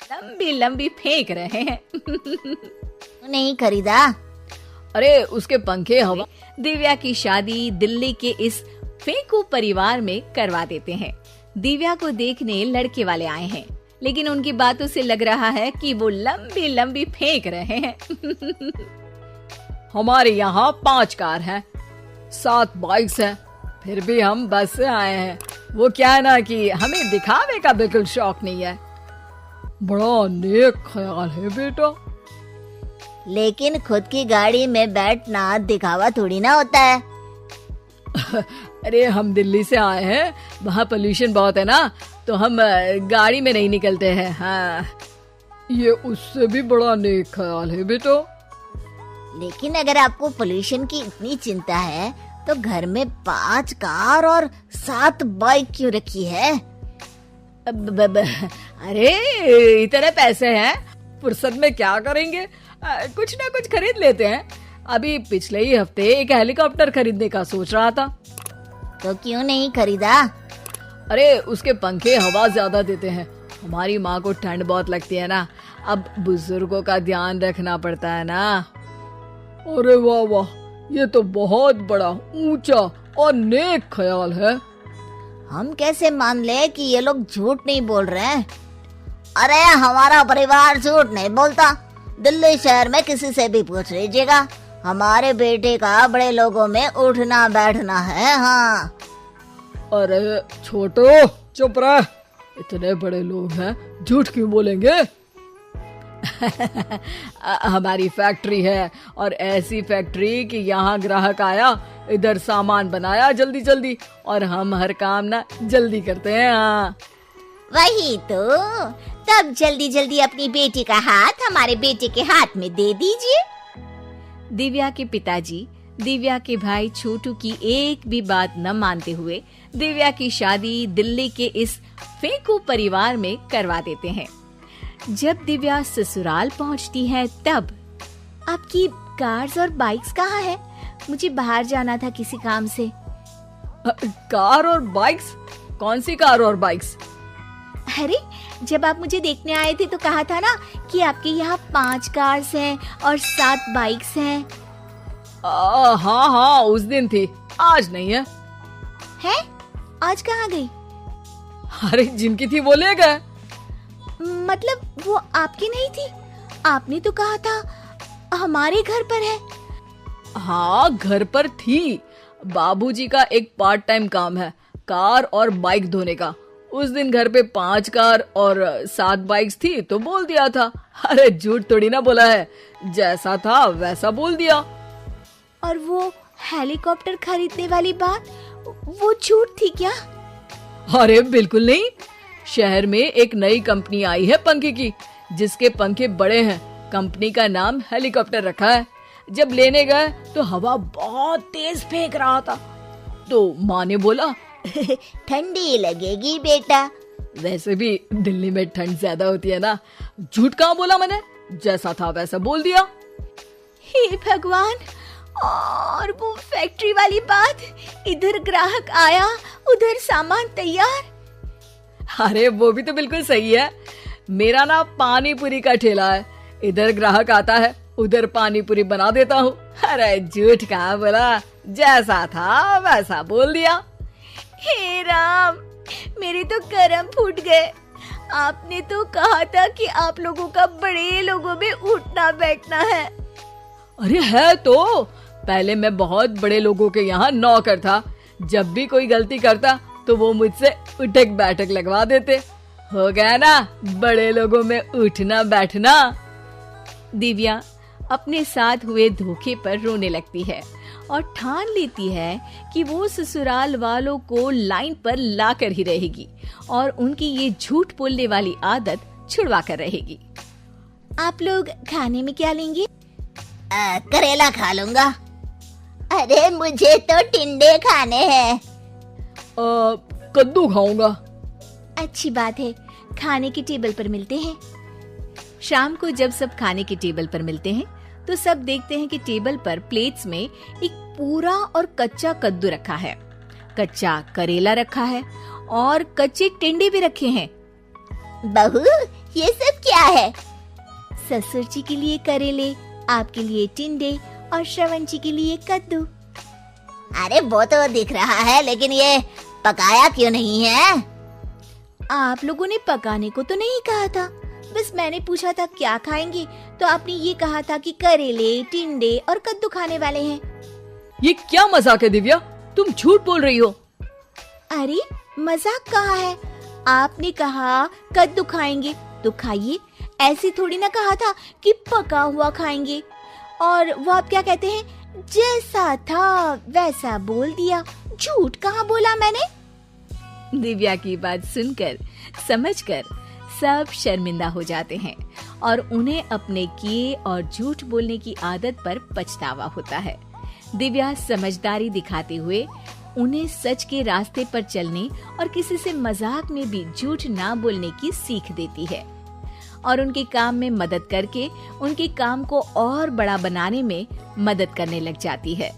लंबी लंबी फेंक रहे हैं। नहीं खरीदा। अरे उसके पंखे हवा। दिव्या की शादी दिल्ली के इस फेंकू परिवार में करवा देते हैं। दिव्या को देखने लड़के वाले आए हैं, लेकिन उनकी बातों से लग रहा है कि वो लंबी लंबी फेंक रहे हैं। हमारे यहाँ 5 कार हैं, 7 बाइक्स हैं, फिर भी हम बस से आए हैं। वो क्या है ना कि हमें दिखावे का बिल्कुल शौक नहीं है। बड़ा नेक ख्याल है बेटा। लेकिन खुद की गाड़ी में बैठना दिखावा थोड़ी ना होता है। अरे हम दिल्ली से आए हैं, वहाँ पोल्यूशन बहुत है ना, तो हम गाड़ी में नहीं निकलते हैं। हाँ, ये उससे भी बड़ा नेक ख्याल है बेटा। लेकिन अगर आपको पोल्यूशन की इतनी चिंता है तो घर में 5 कार और 7 बाइक क्यों रखी है? अरे इतने पैसे हैं, फुर्सत में क्या करेंगे, कुछ ना कुछ खरीद लेते हैं। अभी पिछले ही हफ्ते एक हेलीकॉप्टर खरीदने का सोच रहा था। तो क्यों नहीं खरीदा? अरे उसके पंखे हवा ज्यादा देते हैं। हमारी माँ को ठंड बहुत लगती है ना, अब बुजुर्गों का ध्यान रखना पड़ता है ना। अरे वाह वाह, ये तो बहुत बड़ा, ऊंचा और नेक ख्याल है। हम कैसे मान ले कि ये लोग झूठ नहीं बोल रहे हैं? अरे हमारा परिवार झूठ नहीं बोलता। दिल्ली शहर में किसी से भी पूछ लीजिएगा, हमारे बेटे का बड़े लोगों में उठना बैठना है। हाँ। अरे छोटो चुप रह, इतने बड़े लोग हैं, झूठ क्यों बोलेंगे? हमारी फैक्ट्री है, और ऐसी फैक्ट्री कि यहाँ ग्राहक आया, इधर सामान बनाया जल्दी जल्दी, और हम हर काम ना जल्दी करते हैं। हाँ वही तो, तब जल्दी जल्दी अपनी बेटी का हाथ हमारे बेटे के हाथ में दे दीजिए। दिव्या के पिताजी दिव्या के भाई छोटू की एक भी बात न मानते हुए दिव्या की शादी दिल्ली के इस फेंकू परिवार में करवा देते हैं। जब दिव्या ससुराल पहुंचती है तब आपकी कार्स और बाइक्स कहाँ है? मुझे बाहर जाना था किसी काम से। कार और बाइक्स? कौन सी कार और बाइक्स? अरे जब आप मुझे देखने आए थे तो कहा था ना कि आपके यहाँ 5 कार्स हैं और 7 बाइक्स हैं। हाँ हाँ उस दिन थी, आज नहीं है। है? आज कहाँ गई? अरे जिनकी थी वो ले गए। मतलब वो आपकी नहीं थी? आपने तो कहा था हमारे घर पर है। हाँ घर पर थी, बाबूजी का एक पार्ट टाइम काम है कार और बाइक धोने का। उस दिन घर पे 5 कार और 7 बाइक्स थी तो बोल दिया था। अरे झूठ थोड़ी ना बोला है, जैसा था वैसा बोल दिया। और वो हेलीकॉप्टर खरीदने वाली बात, वो झूठ थी क्या? अरे बिल्कुल नहीं, शहर में एक नई कंपनी आई है पंखे की, जिसके पंखे बड़े हैं। कंपनी का नाम हेलीकॉप्टर रखा है। जब लेने गए तो हवा बहुत तेज फेंक रहा था, तो माँ ने बोला ठंडी लगेगी बेटा। वैसे भी दिल्ली में ठंड ज्यादा होती है ना। झूठ कहाँ बोला मैंने, जैसा था वैसा बोल दिया। हे भगवान, और वो फैक्ट्री वाली बात, इधर ग्राहक आया उधर सामान तैयार। अरे वो भी तो बिल्कुल सही है। मेरा ना पानी पूरी का ठेला है, इधर ग्राहक आता है उधर पानी पूरी बना देता हूँ। अरे झूठ कहाँ बोला, जैसा था वैसा बोल दिया। हे राम, मेरे तो कर्म फूट गए। आपने तो कहा था कि आप लोगों का बड़े लोगों में उठना बैठना है। अरे है तो, पहले मैं बहुत बड़े लोगों के यहाँ नौकर था। जब भी कोई गलती करता तो वो मुझसे उठक बैठक लगवा देते। हो गया ना बड़े लोगों में उठना बैठना। दिव्या अपने साथ हुए धोखे पर रोने लगती है और ठान लेती है कि वो ससुराल वालों को लाइन पर लाकर ही रहेगी और उनकी ये झूठ बोलने वाली आदत छुड़वा कर रहेगी। आप लोग खाने में क्या लेंगे? करेला खा लूंगा। अरे मुझे तो टिंडे खाने हैं। कद्दू खाऊंगा। अच्छी बात है, खाने की टेबल पर मिलते हैं। शाम को जब सब खाने की टेबल पर मिलते हैं तो सब देखते हैं कि टेबल पर प्लेट्स में एक पूरा और कच्चा कद्दू रखा है, कच्चा करेला रखा है और कच्चे टिंडे भी रखे हैं। बहू, ये सब क्या है? ससुर जी के लिए करेले, आपके लिए टिंडे और श्रवण जी के लिए कद्दू। अरे वो तो दिख रहा है, लेकिन ये पकाया क्यों नहीं है? आप लोगों ने पकाने को तो नहीं कहा था, बस मैंने पूछा था क्या खाएंगे, तो आपने ये कहा था कि करेले, टिंडे और कद्दू खाने वाले हैं। ये क्या मजाक है दिव्या, तुम झूठ बोल रही हो। अरे मजाक कहाँ है, आपने कहा कद्दू खाएंगे तो खाइए, ऐसे थोड़ी ना कहा था कि पका हुआ खाएंगे। और वो आप क्या कहते हैं, जैसा था वैसा बोल दिया, झूठ कहाँ बोला मैंने। दिव्या की बात सुनकर, समझकर सब शर्मिंदा हो जाते हैं और उन्हें अपने किए और झूठ बोलने की आदत पर पछतावा होता है। दिव्या समझदारी दिखाते हुए उन्हें सच के रास्ते पर चलने और किसी से मजाक में भी झूठ ना बोलने की सीख देती है और उनके काम में मदद करके उनके काम को और बड़ा बनाने में मदद करने लग जाती है।